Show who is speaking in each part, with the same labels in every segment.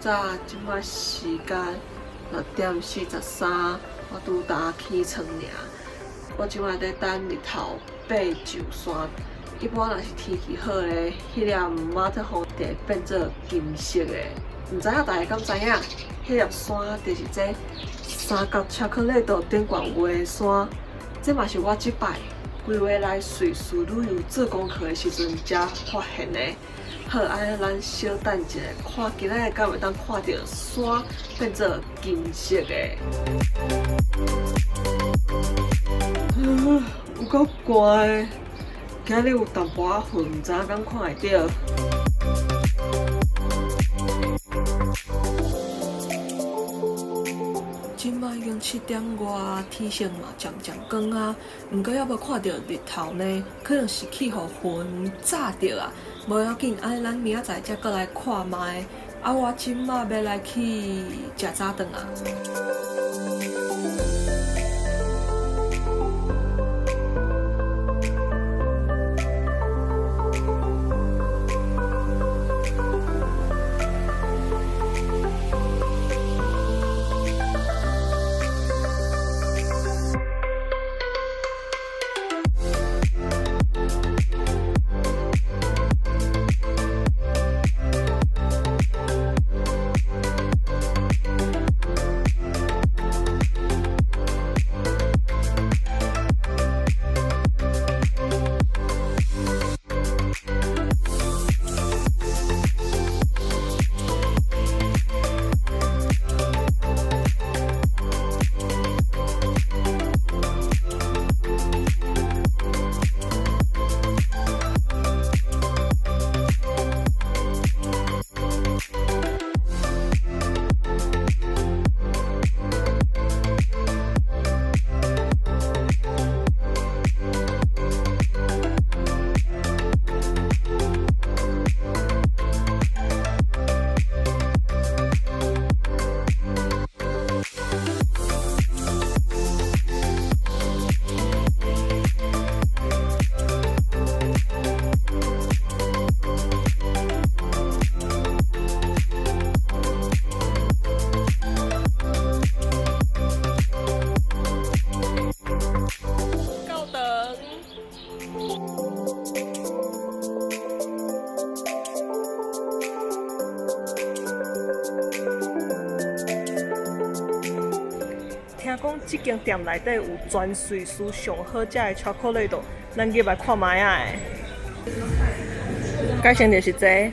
Speaker 1: 早，即摆时间6:43，我拄搭起床尔。我即摆在等日头爬上山。一般若是天气好咧，迄粒马特峰就会变做金色的。毋知影大家敢知影？迄粒山就是这三角巧克力岛顶悬画的山。这嘛是我即摆规划来瑞士旅游做功课的时阵才发现的。好，安尼咱小等一下，看今仔日敢会当看到山变做金色的。有够寒的，今日有淡薄仔云，毋知影敢看会到。今摆已经7点外，天色嘛渐渐光啊，毋过还无看到日头呢，可能是去互云炸着啊。无要紧，安尼咱明仔载才过来看卖。啊，我今摆要来去食早顿啊。听讲这间店内底有全瑞士上好食的巧克力豆，咱入来看卖啊！改成就是这。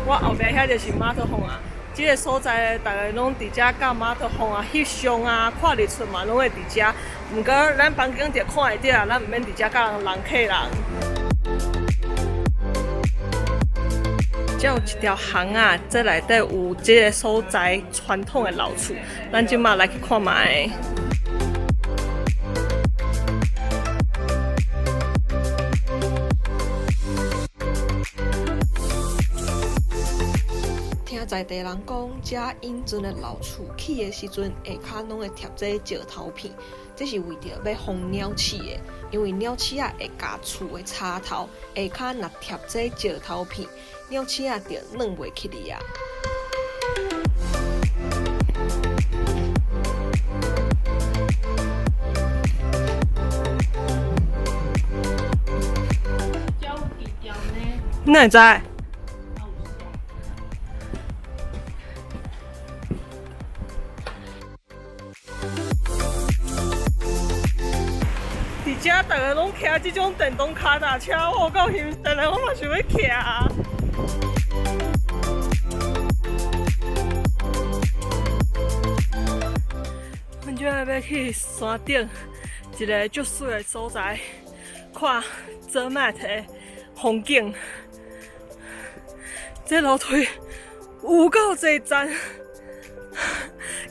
Speaker 1: 我后壁遐就是马特峰啊，这个所在大家拢伫遮甲马特峰啊、翕相啊、看日出嘛，拢会伫遮。毋过咱房间就看会到啊，咱毋免伫遮甲人客人。这有一条巷啊，这内底有这个所在传统的老厝，咱即马来去看卖。听在地人讲，这英俊的老厝起的时阵，下骹拢会贴这石头片，这是为着要防鸟鼠的。因为鸟鼠啊会夹厝的插头，下骹若贴这石头片，鸟鼠啊就软袂起哩啊。你哪会知？伫遮大家拢骑这种电动脚踏车，我够兴奋的，我嘛想要骑。阮今日要去山顶一个足水的所在，看泽麦的风景。这楼梯有够济站，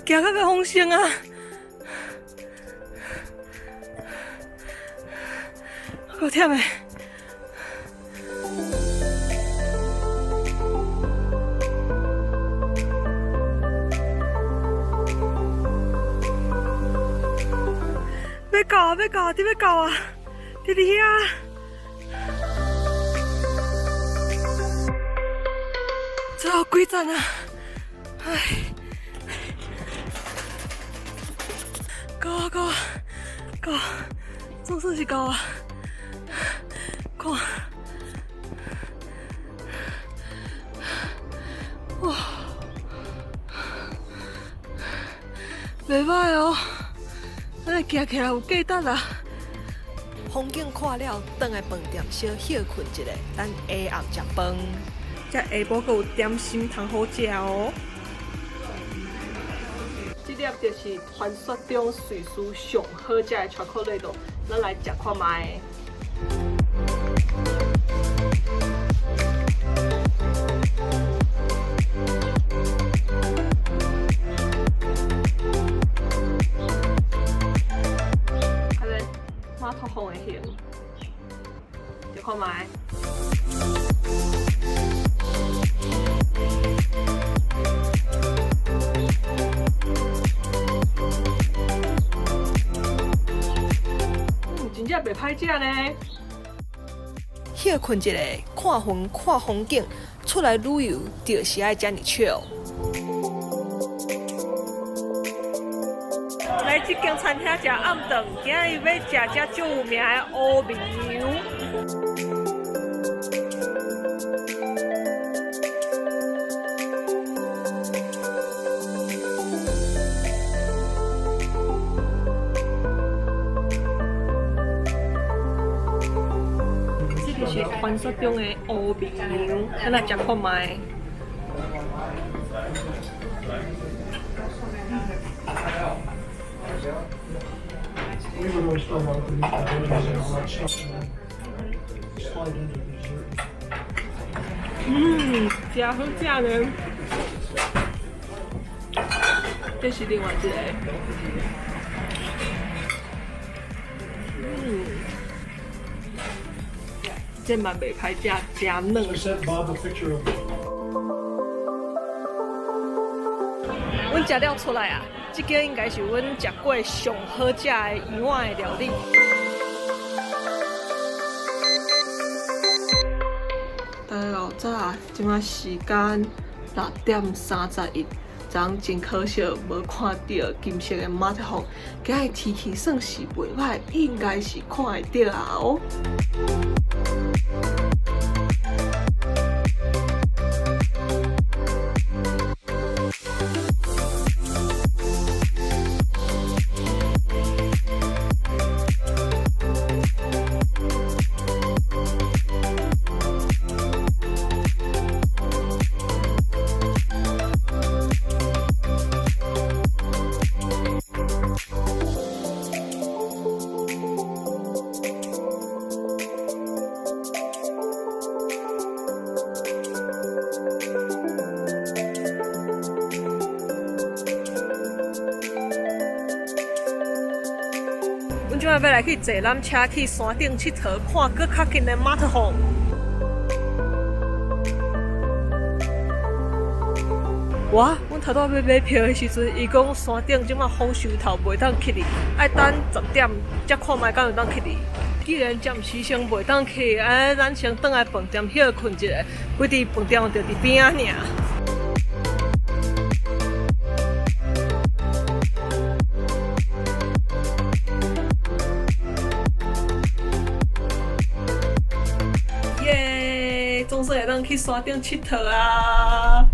Speaker 1: 行到要风声啊！够忝的。要到啊！要到啊！你要到啊！你伫遐。最后几站啊！唉，够啊！总算是够啊！看，哇，袂歹哦，咱行起来有价值啊！风景看了，转来饭店小歇困一下，等下暗食饭。这下晡阁有点心通好食哦。这粒就是传说中瑞士上好食的巧克力豆，咱来食看卖。看咧，马头红的形，食看卖。真正袂歹食呢。歇困一下，看云看风景，出来旅游就是爱遮尔笑。来这间餐厅食暗顿，今日要食遮最有名的乌面牛。这是传说中的乌面牛，咱来食看卖。真好食呢！这是另外一个。这嘛袂歹食，真嫩。阮食了出来啊，这个应该是阮食过上好食的鱼丸的料理。大家老早，即马时间6:31，昨真可惜无看到金色的马特洪。今日天气算是袂歹，应该是看会到啊哦。阮即摆要来去坐缆车去山顶佚佗，看搁较近的马特洪。阮头拄要买票的时阵，伊讲山顶即摆风收头袂当去哩，爱等10点才看卖敢有当去哩。既然暂时先袂当去，咱先倒来饭店歇困一下，规伫饭店就伫边仔尔。总算会当去山顶佚佗啊！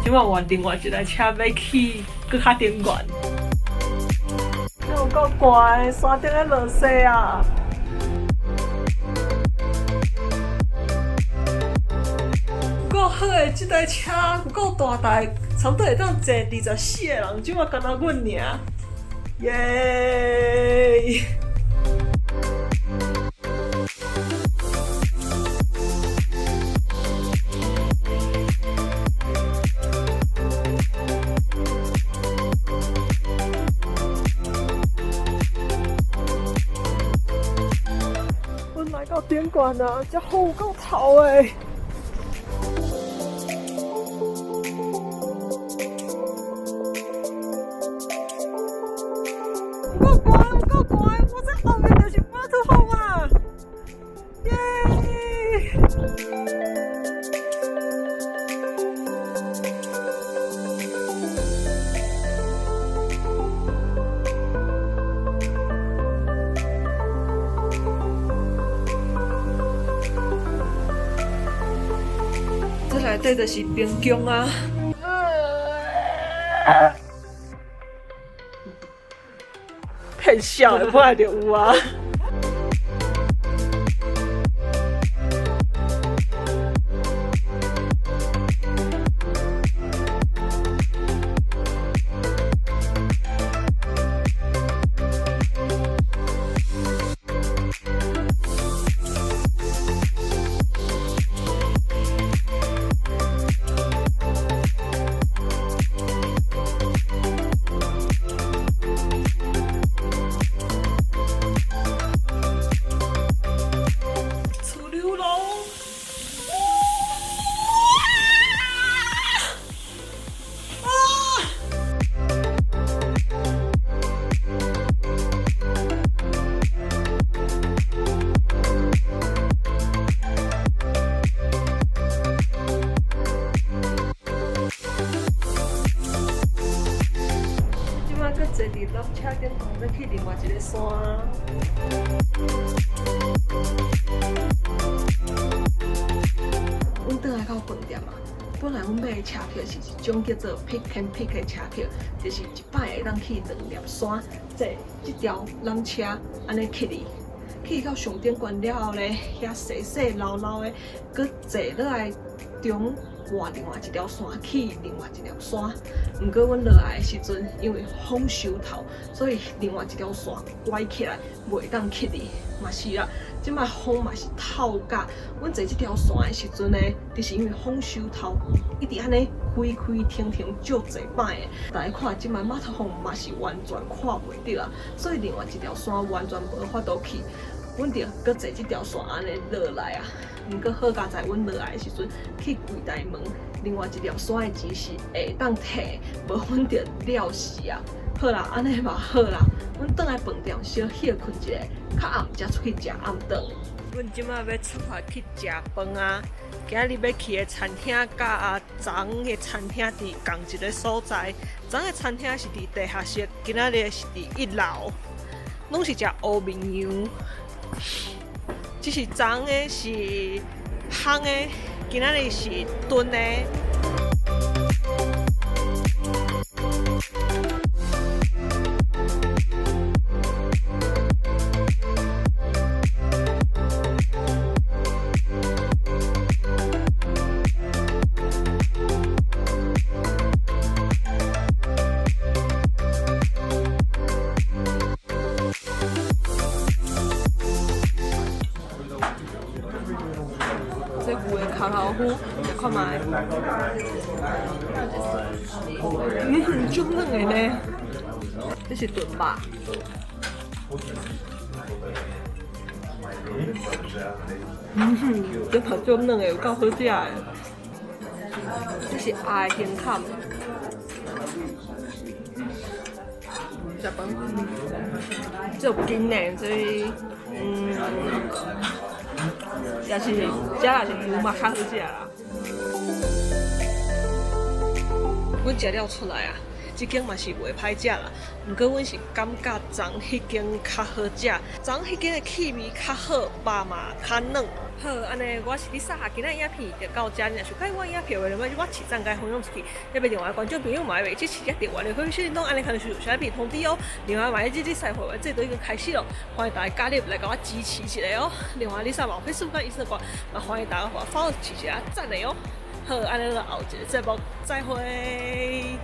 Speaker 1: 即摆换另外一台车要去搁较顶悬，有够寒的，山顶在落雪啊！够好诶，这台车有够大台，差不多会当坐24个人，即马干那阮尔，耶！阮来到顶悬啊，这雨有够透诶！底就是冰宫啊！骗笑的，本来就有啊。坐伫缆车顶头，要去另外一个山。阮倒来到饭店啊，本来阮买的车票是一种叫做 Pick and Pick 的车票，就是一摆会当去2粒山，坐这条缆车安尼去到上顶关了后咧，遐细细老老的，佮坐落来中。换另外一条线去另外一条山，毋过阮落来的时阵，因为风收头，所以另外一条线拐起来，袂当去哩。嘛是啦，即摆风嘛是透甲，阮坐即条线的时阵呢，就是因为风收头，一直安尼开停足侪摆的。大家看即摆码头风嘛是完全看袂到啊，所以另外一条线完全无法度去。阮着搁坐即条线安尼落来啊。毋过好佳在，阮落来的时阵去柜台问，另外一条线的钱是会当摕，无阮着了死啊！好啦，安尼嘛好啦，阮倒来饭店小歇困一下，较暗才出去食暗顿。阮即马要出发去食饭啊！今日要去的餐厅甲昨的餐厅伫同一个所在，昨的餐厅是伫地下室，今仔日是伫1楼，拢是食乌面羊。只是昨的是烘的，今仔日是炖的。这牛的烤老虎，你看卖，足软的呢。这是炖肉。这头足软的，有够好食的。这是鸭的胸坎。食饭，这有筋呢，所以也是，这也是牛嘛较好食啦。阮食了出来啊，这间嘛是袂歹食啦。毋过阮是感觉昨迄间较好食，昨迄间的气味较好，肉嘛较嫩。好，安尼我是Lisa，今仔影片就到这。若想看我影片话，我市站该分享出去，要别另外观众朋友嘛要支持一点，我哋可以小铃铛安尼可能是小片通知哦。另外万一这赛会这都已经开始了，欢迎大家加入来给我支持一下哦。另外Lisa嘛Facebook跟Instagram，嘛欢迎大家给我follow一下赞的哦。好，安尼就后一个节目再会。